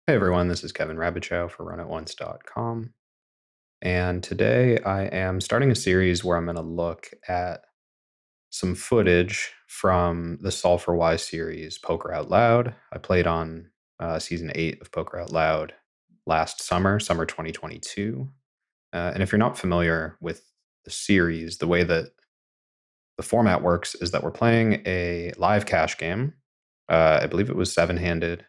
Hey everyone, this is Kevin Rabichow for runatonce.com. And today I am starting a series where I'm going to look at some footage from the Solve for Why series, Poker Out Loud. I played on season 8 of Poker Out Loud last summer 2022. And if you're not familiar with the series, the way that the format works is that we're playing a live cash game. I believe it was seven-handed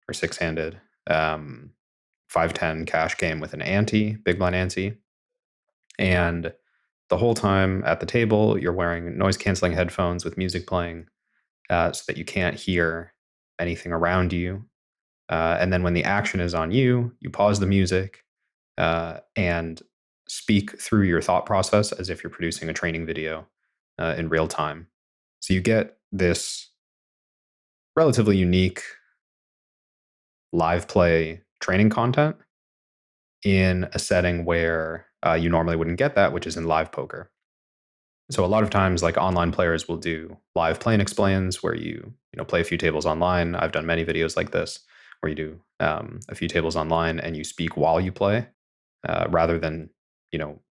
or six-handed. 5-10 cash game with an ante, big blind ante. And the whole time at the table, you're wearing noise canceling headphones with music playing so that you can't hear anything around you. And then when the action is on you, you pause the music and speak through your thought process as if you're producing a training video in real time. So you get this relatively unique live play training content in a setting where you normally wouldn't get that, which is in live poker. So a lot of times, like online players will do live play and explains, where you play a few tables online. I've done many videos like this, where you do a few tables online and you speak while you play, rather than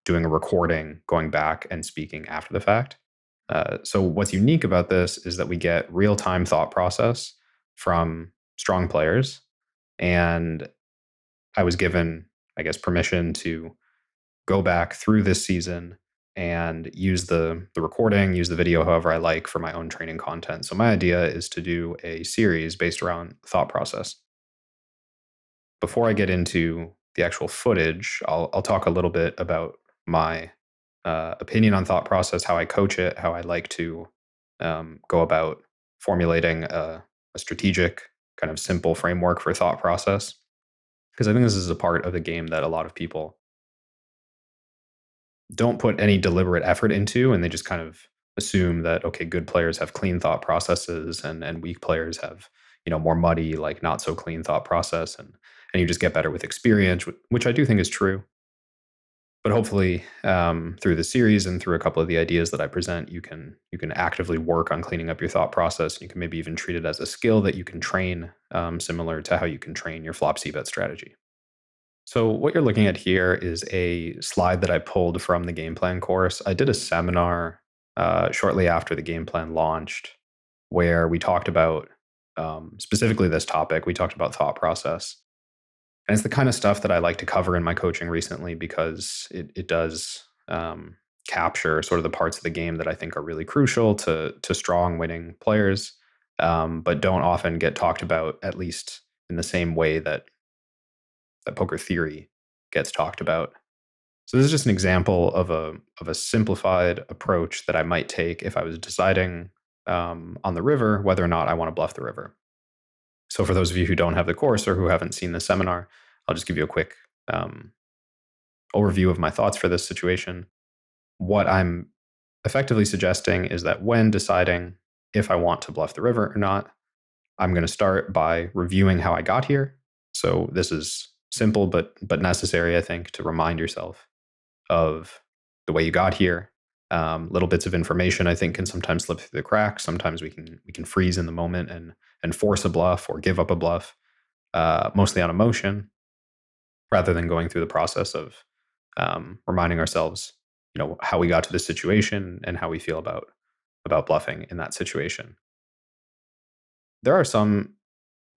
doing a recording, going back and speaking after the fact. So what's unique about this is that we get real time thought process from strong players, and I was given, I guess, permission to go back through this season and use the recording, use the video however I like for my own training content. So my idea is to do a series based around thought process. Before I get into the actual footage, I'll talk a little bit about my opinion on thought process, how I coach it, how I like to go about formulating a strategic, kind of simple framework for thought process. Because I think this is a part of the game that a lot of people don't put any deliberate effort into, and they just kind of assume that, okay, good players have clean thought processes and weak players have more muddy, like not so clean thought process, and you just get better with experience, which I do think is true. But hopefully, through the series and through a couple of the ideas that I present, you can actively work on cleaning up your thought process, and you can maybe even treat it as a skill that you can train, similar to how you can train your flop c-bet strategy. So what you're looking at here is a slide that I pulled from the game plan course. I did a seminar shortly after the game plan launched, where we talked about specifically this topic. We talked about thought process, and it's the kind of stuff that I like to cover in my coaching recently, because it does capture sort of the parts of the game that I think are really crucial to strong winning players, but don't often get talked about, at least in the same way that poker theory gets talked about. So this is just an example of a simplified approach that I might take if I was deciding on the river whether or not I want to bluff the river. So for those of you who don't have the course or who haven't seen the seminar, I'll just give you a quick overview of my thoughts for this situation. What I'm effectively suggesting is that when deciding if I want to bluff the river or not, I'm going to start by reviewing how I got here. So this is simple but necessary, I think, to remind yourself of the way you got here. Little bits of information, I think, can sometimes slip through the cracks. Sometimes we can freeze in the moment and force a bluff or give up a bluff, mostly on emotion, rather than going through the process of reminding ourselves, how we got to this situation and how we feel about bluffing in that situation. There are some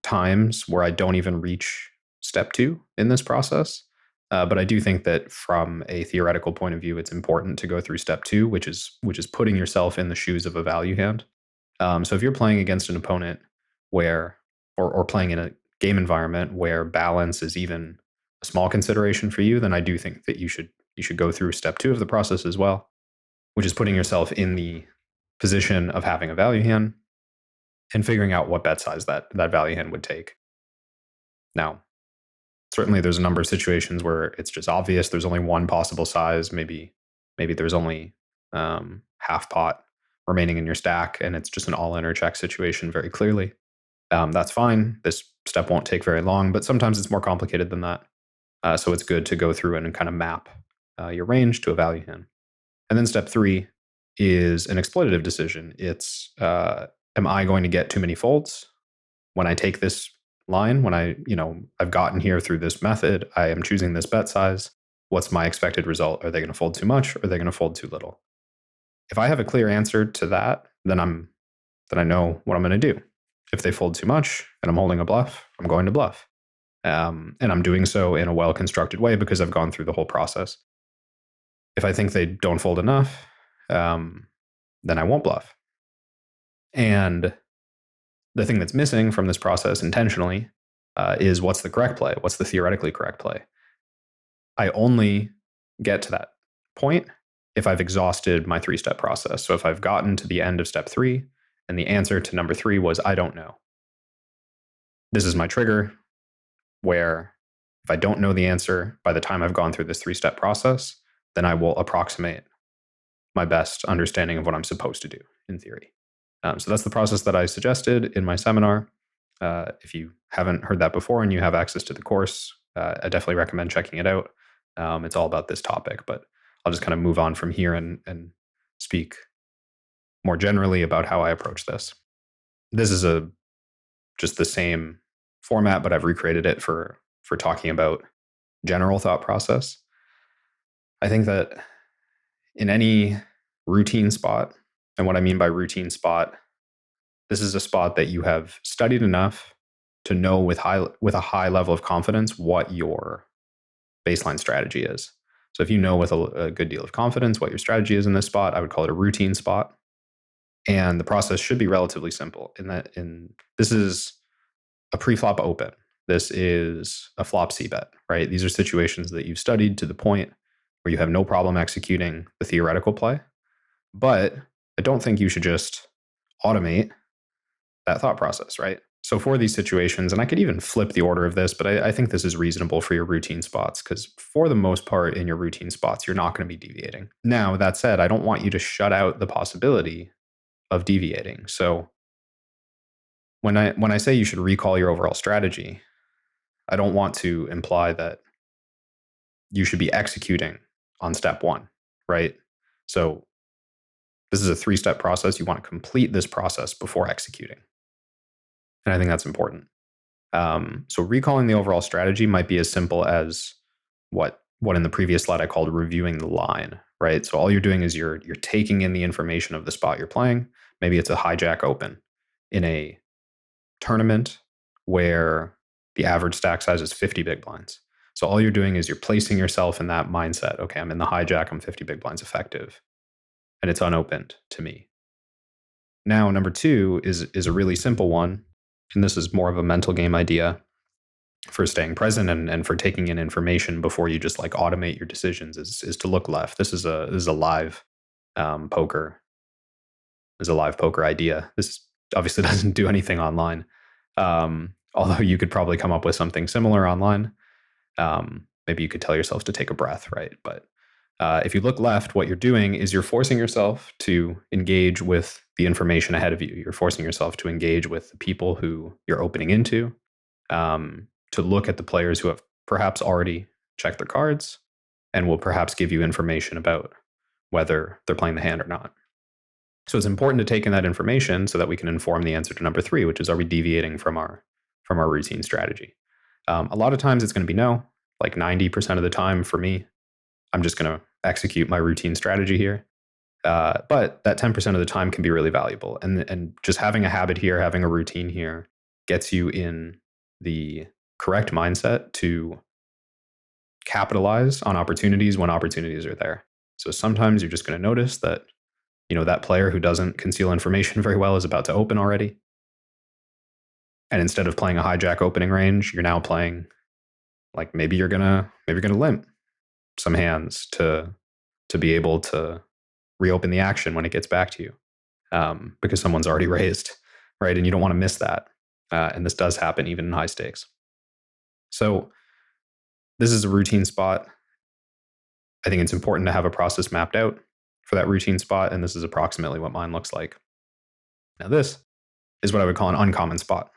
times where I don't even reach step 2 in this process. But I do think that from a theoretical point of view, it's important to go through step 2, which is putting yourself in the shoes of a value hand. So if you're playing against an opponent where, or playing in a game environment where balance is even a small consideration for you, then I do think that you should go through step 2 of the process as well, which is putting yourself in the position of having a value hand and figuring out what bet size that value hand would take. Now, certainly there's a number of situations where it's just obvious there's only one possible size. Maybe there's only half pot remaining in your stack, and it's just an all-in or check situation very clearly. That's fine. This step won't take very long, but sometimes it's more complicated than that. So it's good to go through and kind of map your range to a value hand. And then step 3 is an exploitative decision. It's am I going to get too many folds when I take this line when I've gotten here through this method. I am choosing this bet size. What's my expected result? Are they going to fold too much, or are they going to fold too little? If I have a clear answer to that, then I know what I'm going to do. If they fold too much and I'm holding a bluff, I'm going to bluff. And I'm doing so in a well-constructed way because I've gone through the whole process. If I think they don't fold enough, then I won't bluff. And the thing that's missing from this process intentionally is what's the correct play? What's the theoretically correct play? I only get to that point if I've exhausted my 3-step process. So if I've gotten to the end of step 3 and the answer to number 3 was, I don't know. This is my trigger where if I don't know the answer by the time I've gone through this 3-step process, then I will approximate my best understanding of what I'm supposed to do in theory. So that's the process that I suggested in my seminar. If you haven't heard that before and you have access to the course, I definitely recommend checking it out. It's all about this topic, but I'll just kind of move on from here and speak more generally about how I approach this. This is just the same format, but I've recreated it for talking about general thought process. I think that in any routine spot, and what I mean by routine spot, this is a spot that you have studied enough to know with a high level of confidence what your baseline strategy is. So if you know with a good deal of confidence what your strategy is in this spot, I would call it a routine spot. And the process should be relatively simple this is a pre-flop open. This is a flop c-bet, right? These are situations that you've studied to the point where you have no problem executing the theoretical play. But I don't think you should just automate that thought process, right? So for these situations, and I could even flip the order of this, but I think this is reasonable for your routine spots because for the most part in your routine spots, you're not going to be deviating. Now, that said, I don't want you to shut out the possibility of deviating. So when I say you should recall your overall strategy, I don't want to imply that you should be executing on step 1, right? So this is a 3-step process. You want to complete this process before executing. And I think that's important. So recalling the overall strategy might be as simple as what in the previous slide I called reviewing the line, right? So all you're doing is you're taking in the information of the spot you're playing. Maybe it's a hijack open in a tournament where the average stack size is 50 big blinds. So all you're doing is you're placing yourself in that mindset. Okay, I'm in the hijack, I'm 50 big blinds effective, and it's unopened to me. Now, number 2 is a really simple one, and this is more of a mental game idea for staying present and for taking in information before you just like automate your decisions is to look left. This is a live poker. Is a live poker idea. This obviously doesn't do anything online, although you could probably come up with something similar online. Maybe you could tell yourself to take a breath, right? But if you look left, what you're doing is you're forcing yourself to engage with the information ahead of you. You're forcing yourself to engage with the people who you're opening into, to look at the players who have perhaps already checked their cards and will perhaps give you information about whether they're playing the hand or not. So it's important to take in that information so that we can inform the answer to number 3, which is, are we deviating from our routine strategy? A lot of times it's going to be no. Like 90% of the time for me, I'm just going to execute my routine strategy here. But that 10% of the time can be really valuable. And just having a habit here, having a routine here gets you in the correct mindset to capitalize on opportunities when opportunities are there. So sometimes you're just going to notice that that player who doesn't conceal information very well is about to open already. And instead of playing a hijack opening range, you're now playing like maybe you're gonna limp some hands to be able to reopen the action when it gets back to you, because someone's already raised, right? And you don't want to miss that. And this does happen even in high stakes. So this is a routine spot. I think it's important to have a process mapped out for that routine spot, and this is approximately what mine looks like. Now this is what I would call an uncommon spot.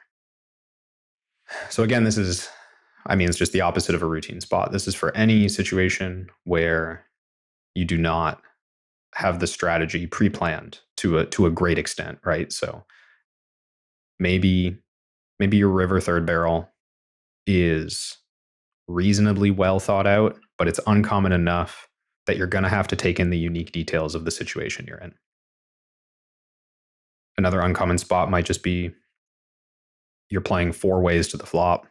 So again, it's just the opposite of a routine spot. This is for any situation where you do not have the strategy pre-planned to a great extent, right? So maybe maybe your river third barrel is reasonably well thought out, but it's uncommon enough that you're going to have to take in the unique details of the situation you're in. Another uncommon spot might just be you're playing four ways to the flop.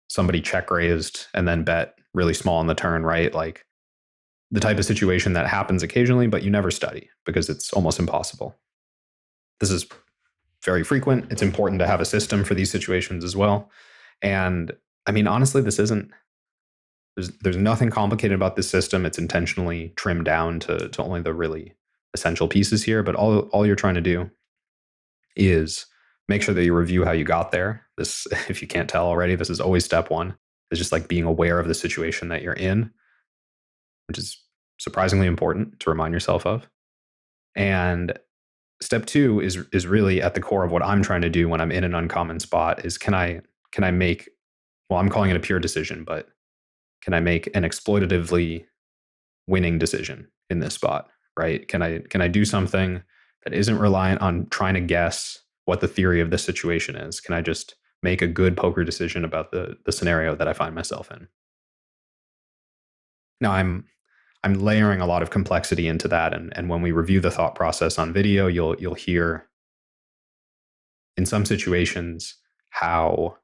Somebody check raised and then bet really small on the turn, right? Like the type of situation that happens occasionally, but you never study because it's almost impossible. This is very frequent. It's important to have a system for these situations as well. And I mean, honestly, there's nothing complicated about this system. It's intentionally trimmed down to only the really essential pieces here. But all you're trying to do is make sure that you review how you got there. This, if you can't tell already, this is always step one. It's just like being aware of the situation that you're in, which is surprisingly important to remind yourself of. And step two is really at the core of what I'm trying to do when I'm in an uncommon spot is can I make, well, I'm calling it a pure decision, but can I make an exploitatively winning decision in this spot, right? Can I do something that isn't reliant on trying to guess what the theory of the situation is? Can I just make a good poker decision about the scenario that I find myself in? Now I'm layering a lot of complexity into that, and when we review the thought process on video, you'll hear in some situations how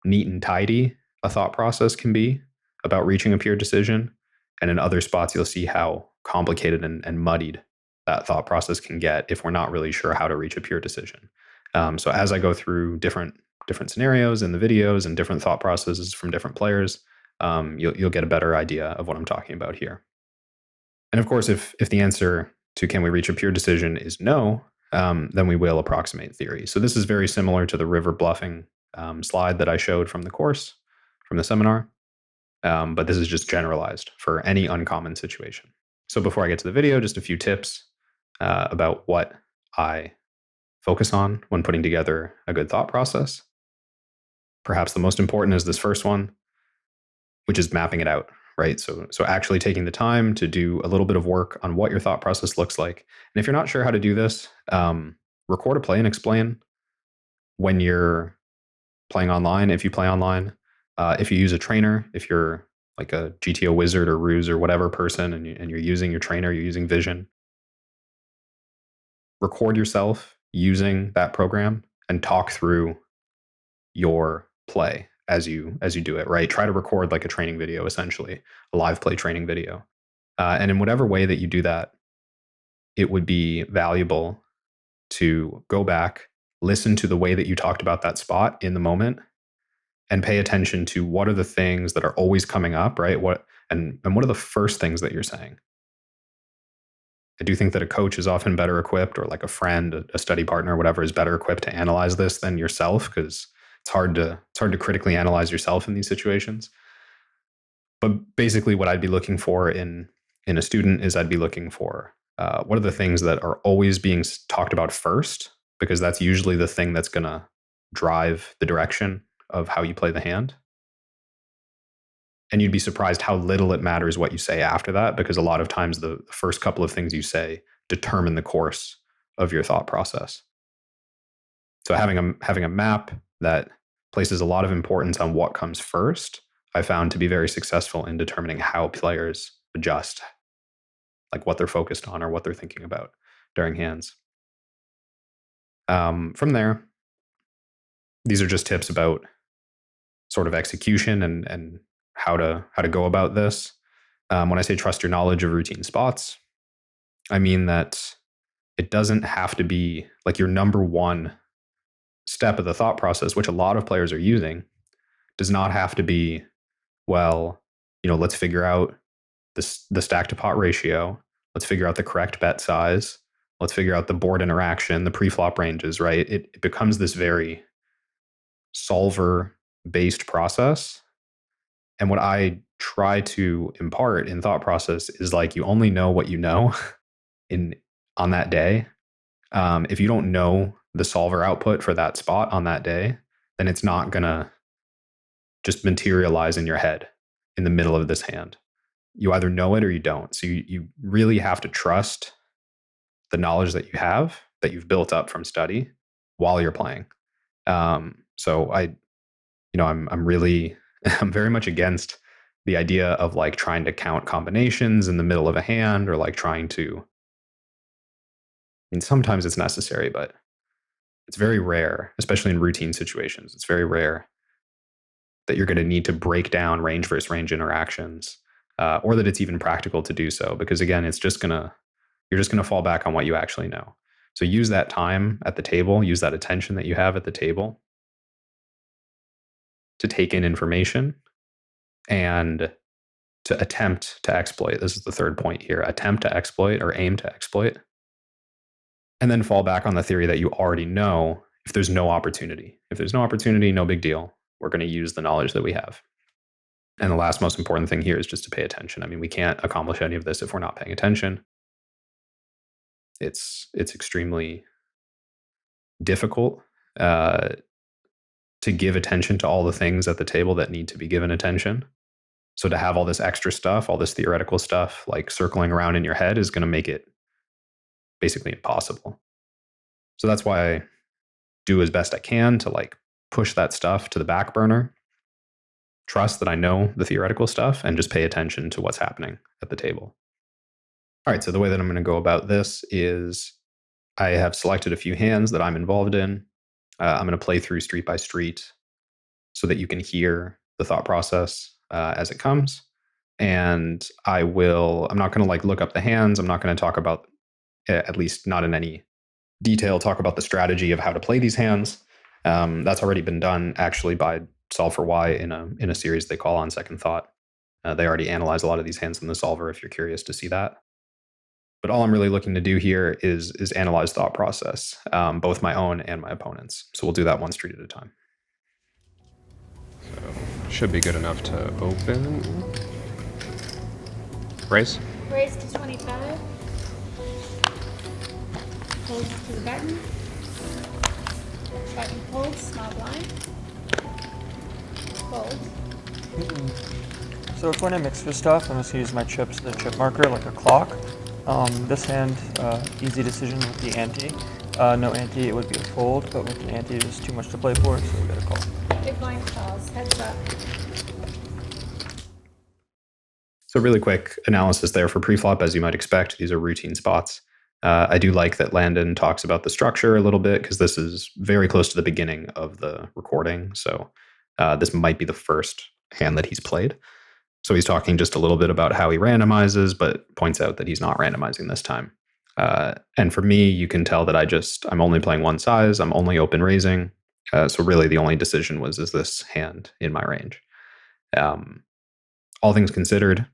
neat and tidy a thought process can be about reaching a pure decision, and in other spots you'll see how complicated and muddied that thought process can get if we're not really sure how to reach a pure decision. So as I go through different scenarios in the videos and different thought processes from different players, you'll get a better idea of what I'm talking about here. And of course, if the answer to can we reach a pure decision is no, then we will approximate theory. So this is very similar to the river bluffing slide that I showed from the course, from the seminar. But this is just generalized for any uncommon situation. So before I get to the video, just a few tips about what I focus on when putting together a good thought process. Perhaps the most important is this first one, which is mapping it out, right? So actually taking the time to do a little bit of work on what your thought process looks like. And if you're not sure how to do this, record a play and explain when you're playing online, if you play online. If you use a trainer, if you're like a GTO wizard or ruse or whatever person and you're using your trainer, you're using Vision, record yourself using that program and talk through your play as you do it, right? Try to record like a training video, essentially, a live play training video. And in whatever way that you do that, it would be valuable to go back, listen to the way that you talked about that spot in the moment, and pay attention to what are the things that are always coming up, right? And what are the first things that you're saying? I do think that a coach is often better equipped, or like a friend, a study partner, whatever, is better equipped to analyze this than yourself, because it's hard to critically analyze yourself in these situations. But basically, what I'd be looking for in a student is I'd be looking for what are the things that are always being talked about first, because that's usually the thing that's going to drive the direction of how you play the hand. And you'd be surprised how little it matters what you say after that, because a lot of times the first couple of things you say determine the course of your thought process. So having a map that places a lot of importance on what comes first, I found to be very successful in determining how players adjust, like what they're focused on or what they're thinking about during hands. From there, these are just tips about sort of execution and how to go about this. When I say trust your knowledge of routine spots, I mean that it doesn't have to be like your number one step of the thought process, which a lot of players are using, does not have to be, well, let's figure out the stack to pot ratio. Let's figure out the correct bet size. Let's figure out the board interaction, the pre-flop ranges, right? It becomes this very solver-based process. And what I try to impart in thought process is like you only know what you know on that day. If you don't know the solver output for that spot on that day, then it's not gonna just materialize in your head in the middle of this hand. You either know it or you don't. So you really have to trust the knowledge that you have, that you've built up from study while you're playing. So I'm really I'm very much against the idea of like trying to count combinations in the middle of a hand or like trying to. I mean, sometimes it's necessary, but it's very rare, especially in routine situations. It's very rare that you're going to need to break down range versus range interactions, or that it's even practical to do so. Because again, you're just gonna fall back on what you actually know. So use that time at the table, use that attention that you have at the table to take in information and to attempt to exploit. This is the third point here: attempt to exploit or aim to exploit, and then fall back on the theory that you already know. If there's no opportunity, no big deal. We're going to use the knowledge that we have. And the last most important thing here is just to pay attention. I mean, we can't accomplish any of this if we're not paying attention. It's extremely difficult to give attention to all the things at the table that need to be given attention. So to have all this extra stuff, all this theoretical stuff, like circling around in your head is going to make it basically impossible. So that's why I do as best I can to like push that stuff to the back burner, trust that I know the theoretical stuff, and just pay attention to what's happening at the table. All right, so the way that I'm going to go about this is I have selected a few hands that I'm involved in. I'm going to play through street by street so that you can hear the thought process as it comes. And I'm not going to like look up the hands. I'm not going to talk about, at least not in any detail, talk about the strategy of how to play these hands. That's already been done actually by Solve for Why in a series they call On Second Thought. They already analyze a lot of these hands in the solver if you're curious to see that. But all I'm really looking to do here is analyze thought process, both my own and my opponent's. So we'll do that one street at a time. So should be good enough to open. Raise. Raise to 25. Hold to the button. Button holds, small blind. Fold. So if we're going to mix for stuff, I'm just going to use my chips, the chip marker, like a clock. This hand, easy decision with the ante. No ante, it would be a fold, but with an ante, there's too much to play for, so we got to call. Big blind calls, heads up. So really quick analysis there for preflop, as you might expect. These are routine spots. I do like that Landon talks about the structure a little bit because this is very close to the beginning of the recording. So this might be the first hand that he's played. So he's talking just a little bit about how he randomizes, but points out that he's not randomizing this time. And for me, you can tell that I'm only playing one size. I'm only open raising. So really the only decision was, is this hand in my range? All things considered,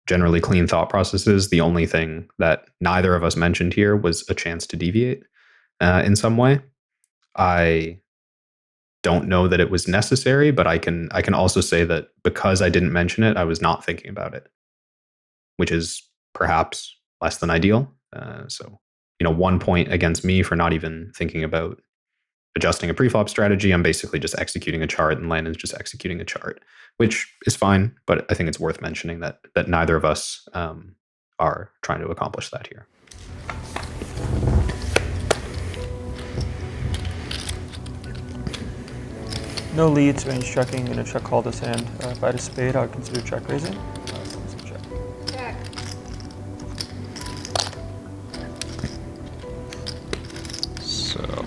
generally clean thought processes. The only thing that neither of us mentioned here was a chance to deviate in some way. I don't know that it was necessary, but I can also say that because I didn't mention it, I was not thinking about it, which is perhaps less than ideal. So 1 point against me for not even thinking about adjusting a preflop strategy. I'm basically just executing a chart, and Landon's just executing a chart, which is fine. But I think it's worth mentioning that neither of us are trying to accomplish that here. No leads, range checking. I'm going to check call this hand. If I had a spade, I would consider check raising. Check. Check. So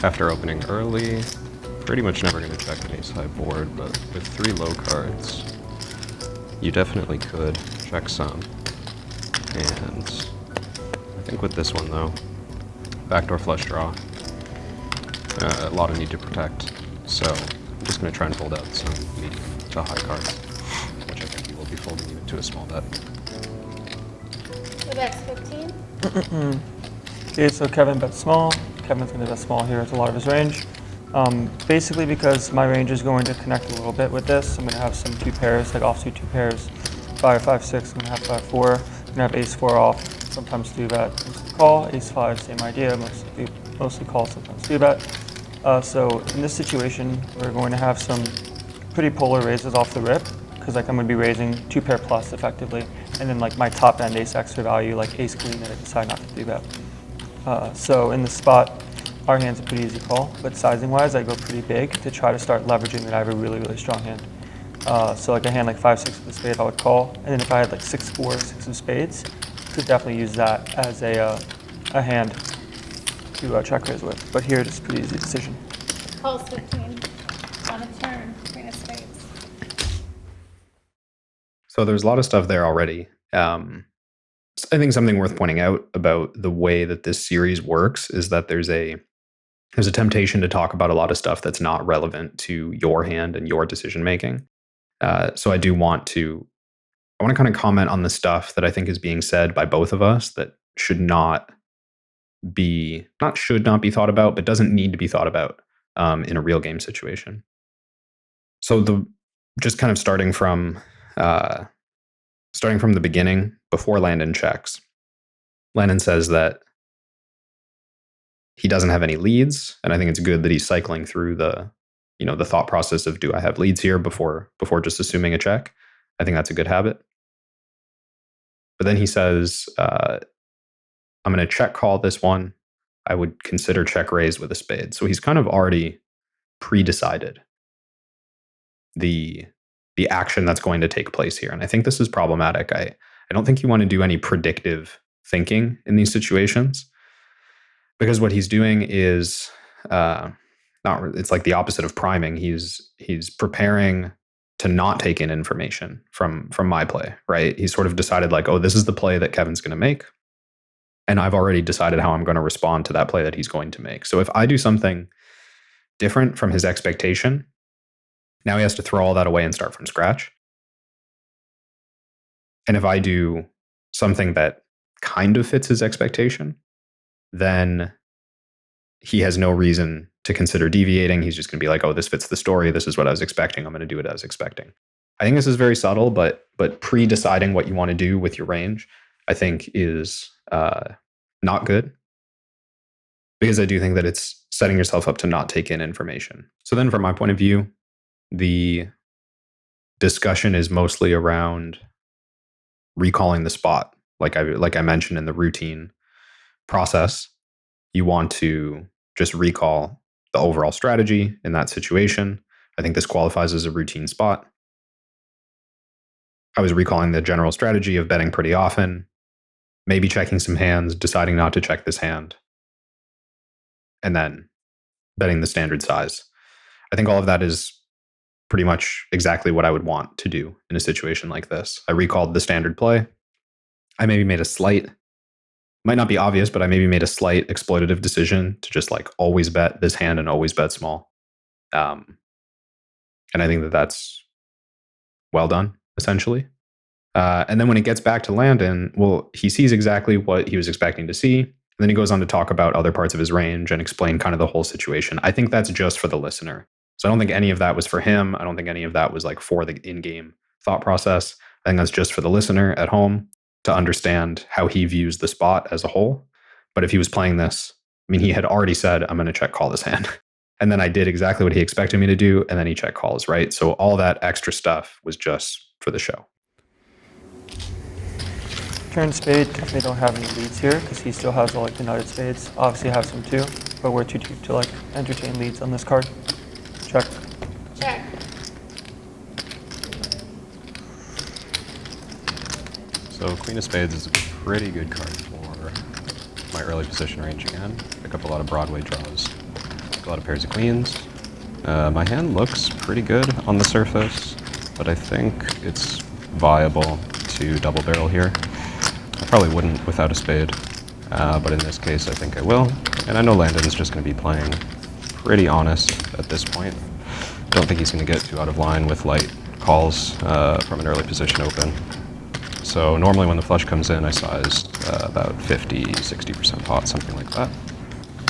after opening early, pretty much never going to check an ace-high board, but with 3 low cards, you definitely could check some. And I think with this one though, backdoor flush draw, a lot of need to protect. So I'm just going to try and fold out some medium to high cards, which I think you will be folding even to a small bet. So that's 15. Okay, so Kevin bets small. Kevin's going to bet small here. It's a lot of his range. Basically because my range is going to connect a little bit with this. I'm going to have some 2 pairs, like offsuit 2 pairs, 5, 5, 6. I'm going to have 5, 4. I'm going to have ace 4 off. Sometimes do bet, mostly call. Ace 5, same idea. Mostly call, sometimes do bet. So in this situation, we're going to have some pretty polar raises off the rip, because like I'm going to be raising 2 pair plus effectively, and then like my top end ace extra value, like ace queen, that I decide not to do that. So in this spot, our hand's a pretty easy call, but sizing-wise, I go pretty big to try to start leveraging that I have a really, really strong hand. So like a hand like 5-6 with a spade, I would call, and then if I had like 6-4, 6 of spades, could definitely use that as a hand to check raise with. But here, it's a pretty easy decision. Calls 15 on a turn, queen of spades. So there's a lot of stuff there already. I think something worth pointing out about the way that this series works is that there's a temptation to talk about a lot of stuff that's not relevant to your hand and your decision making. So I want to kind of comment on the stuff that I think is being said by both of us that should not be thought about, but doesn't need to be thought about in a real game situation. So just kind of starting from the beginning, before Landon checks, Landon says that he doesn't have any leads, and I think it's good that he's cycling through the thought process of, do I have leads here before just assuming a check? I think that's a good habit. But then he says, I'm going to check call this one. I would consider check raise with a spade. So he's kind of already pre-decided the action that's going to take place here. And I think this is problematic. I don't think you want to do any predictive thinking in these situations, because what he's doing is it's like the opposite of priming. He's preparing to not take in information from my play, right? He's sort of decided like, oh, this is the play that Kevin's going to make, and I've already decided how I'm going to respond to that play that he's going to make. So if I do something different from his expectation, now he has to throw all that away and start from scratch. And if I do something that kind of fits his expectation, then he has no reason to consider deviating. He's just going to be like, oh, this fits the story. This is what I was expecting. I'm going to do it as expecting. I think this is very subtle, but pre-deciding what you want to do with your range, I think is not good, because I do think that it's setting yourself up to not take in information. So then from my point of view, the discussion is mostly around recalling the spot. Like I mentioned in the routine process, you want to just recall the overall strategy in that situation. I think this qualifies as a routine spot. I was recalling the general strategy of betting pretty often, maybe checking some hands, deciding not to check this hand, and then betting the standard size. I think all of that is pretty much exactly what I would want to do in a situation like this. I recalled the standard play. I maybe made a slight, might not be obvious, but I maybe made a slight exploitative decision to just like always bet this hand and always bet small. And I think that that's well done, essentially. And then when it gets back to Landon, well, he sees exactly what he was expecting to see. And then he goes on to talk about other parts of his range and explain kind of the whole situation. I think that's just for the listener. So I don't think any of that was for him. I don't think any of that was like for the in-game thought process. I think that's just for the listener at home to understand how he views the spot as a whole. But if he was playing this, I mean, he had already said, I'm going to check call this hand. And then I did exactly what he expected me to do. And then he check calls, right? So all that extra stuff was just for the show. Turn spade, definitely don't have any leads here because he still has all like the nutted spades. Obviously I have some too, but we're too deep to like entertain leads on this card. Check. Check. So Queen of Spades is a pretty good card for my early position range again. Pick up a lot of Broadway draws, a lot of pairs of queens. My hand looks pretty good on the surface, but I think it's viable to double barrel here. I probably wouldn't without a spade, but in this case I think I will. And I know Landon's just going to be playing pretty honest at this point. Don't think he's going to get too out of line with light calls from an early position open. So normally when the flush comes in, I size about 50, 60% pot, something like that.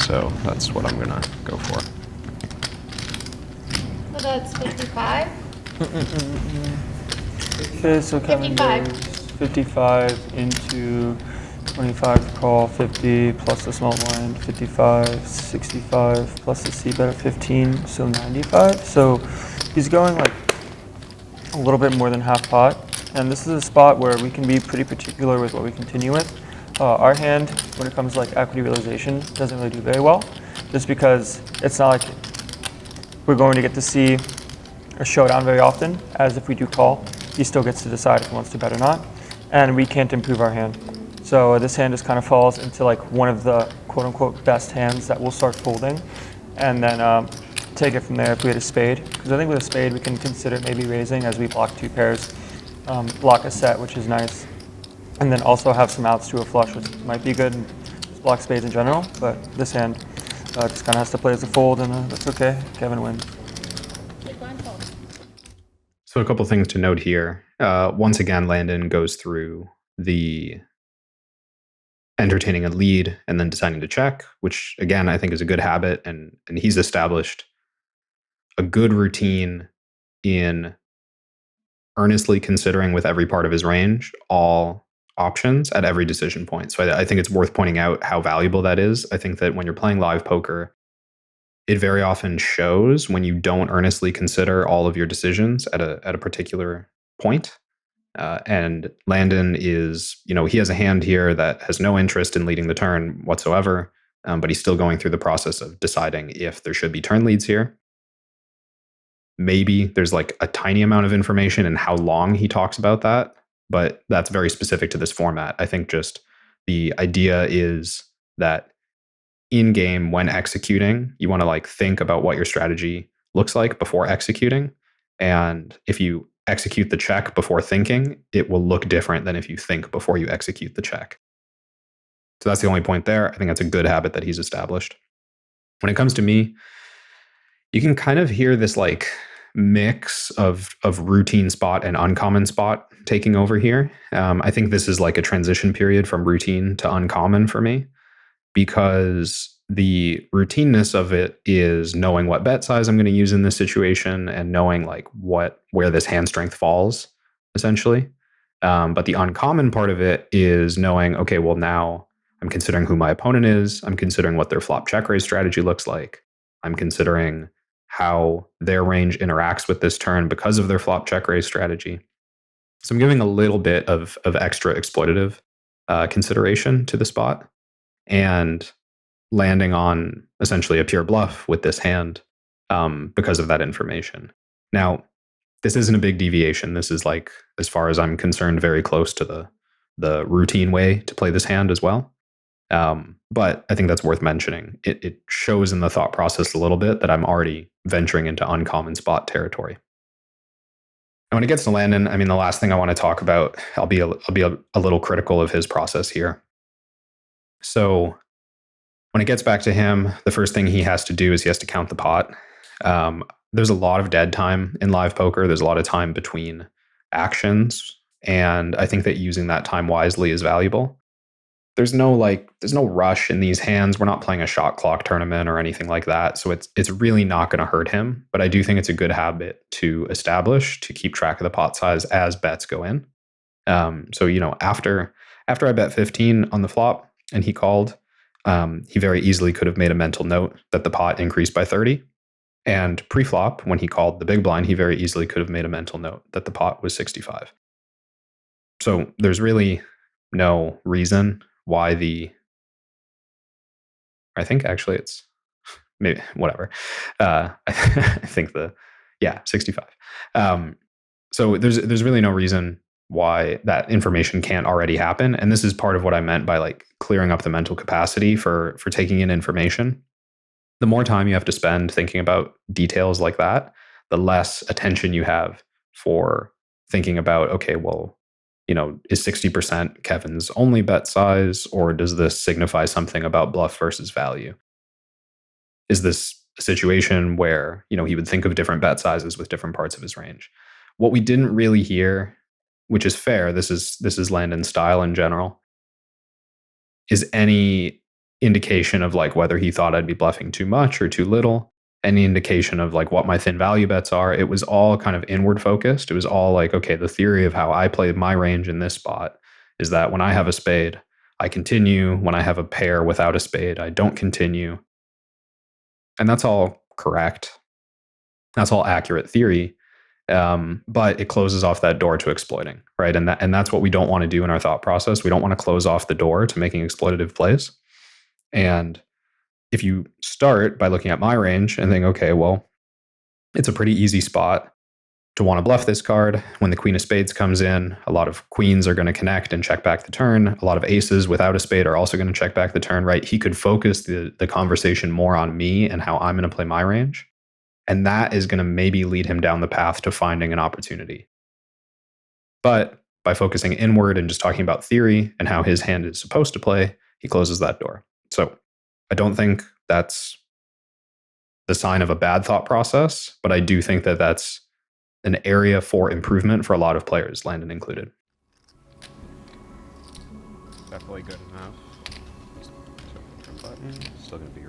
So that's what I'm going to go for. So that's 55? Okay, so Kevin 55. goes 55 into 25 to call, 50 plus the small blind, 55, 65 plus the C bet at 15, so 95. So he's going like a little bit more than half pot. And this is a spot where we can be pretty particular with what we continue with. Our hand, when it comes to like equity realization, doesn't really do very well. just because it's not like we're going to get to see a showdown very often, as if we do call, he still gets to decide if he wants to bet or not, and we can't improve our hand. So this hand just kind of falls into like one of the quote-unquote best hands that we'll start folding, and then take it from there if we had a spade. Because I think with a spade we can consider maybe raising as we block 2 pairs, block a set, which is nice, and then also have some outs to a flush, which might be good, and just block spades in general. But this hand just kind of has to play as a fold, and that's okay. Kevin wins. Big blind fold. So a couple things to note here. Once again, Landon goes through the entertaining a lead and then deciding to check, which again, I think is a good habit. And he's established a good routine in earnestly considering with every part of his range all options at every decision point. So I think it's worth pointing out how valuable that is. I think that when you're playing live poker, it very often shows when you don't earnestly consider all of your decisions at a particular point. And Landon is, he has a hand here that has no interest in leading the turn whatsoever, but he's still going through the process of deciding if there should be turn leads here. Maybe there's like a tiny amount of information in how long he talks about that, but that's very specific to this format. I think just the idea is that in game, when executing, you want to like think about what your strategy looks like before executing. And if you execute the check before thinking, it will look different than if you think before you execute the check. So that's the only point there. I think that's a good habit that he's established. When it comes to me, you can kind of hear this like mix of routine spot and uncommon spot taking over here. I think this is like a transition period from routine to uncommon for me, because the routineness of it is knowing what bet size I'm going to use in this situation and knowing like where this hand strength falls, essentially. But the uncommon part of it is knowing, okay, well, now I'm considering who my opponent is. I'm considering what their flop check raise strategy looks like. I'm considering how their range interacts with this turn because of their flop check raise strategy. So I'm giving a little bit of extra exploitative consideration to the spot, and landing on essentially a pure bluff with this hand because of that information. Now, this isn't a big deviation. This is like, as far as I'm concerned, very close to the routine way to play this hand as well. But I think that's worth mentioning. It shows in the thought process a little bit that I'm already venturing into uncommon spot territory. And when it gets to Landon, I mean, the last thing I want to talk about, I'll be a little critical of his process here. So when it gets back to him, the first thing he has to do is he has to count the pot. There's a lot of dead time in live poker. There's a lot of time between actions. And I think that using that time wisely is valuable. There's no rush in these hands. We're not playing a shot clock tournament or anything like that. So it's really not going to hurt him. But I do think it's a good habit to establish to keep track of the pot size as bets go in. So, after I bet 15 on the flop and he called, he very easily could have made a mental note that the pot increased by 30. And pre-flop, when he called the big blind, he very easily could have made a mental note that the pot was 65. So there's really no reason why I think actually it's maybe whatever. I think 65. So there's really no reason why that information can't already happen. And this is part of what I meant by like clearing up the mental capacity for taking in information. The more time you have to spend thinking about details like that, the less attention you have for thinking about, okay, well, is 60% Kevin's only bet size, or does this signify something about bluff versus value? Is this a situation where, he would think of different bet sizes with different parts of his range? What we didn't really hear, which is fair, this is Landon's style in general, is any indication of like whether he thought I'd be bluffing too much or too little, any indication of like what my thin value bets are. It was all kind of inward focused. It was all like, okay, the theory of how I played my range in this spot is that when I have a spade, I continue. When I have a pair without a spade, I don't continue. And that's all correct. That's all accurate theory. But it closes off that door to exploiting, right? And that's what we don't want to do in our thought process. We don't want to close off the door to making exploitative plays. And if you start by looking at my range and think, okay, well, it's a pretty easy spot to want to bluff this card. When the queen of spades comes in, a lot of queens are going to connect and check back the turn. A lot of aces without a spade are also going to check back the turn, right? He could focus the conversation more on me and how I'm going to play my range. And that is going to maybe lead him down the path to finding an opportunity. But by focusing inward and just talking about theory and how his hand is supposed to play, he closes that door. So I don't think that's the sign of a bad thought process, but I do think that that's an area for improvement for a lot of players, Landon included. Definitely good enough. Still gonna be